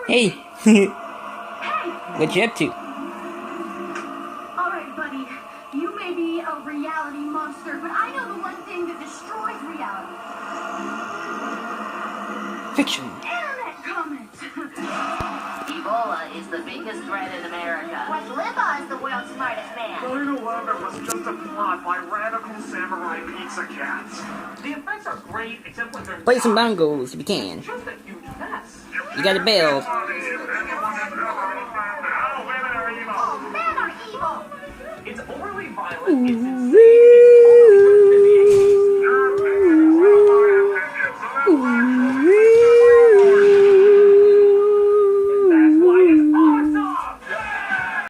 Hey! Hey! What you up to? Alright, buddy. You may be a reality monster, but I know the one thing that destroys reality. Fiction. Internet comments! Ebola is the biggest threat in America. Rush Limbaugh is the world's smartest man. 9/11 was just a plot by radical samurai pizza cats. The effects are great, except when they're Play some bongos if you can. just a huge mess. You got a bell. Oh, men are evil! It's overly violent, it's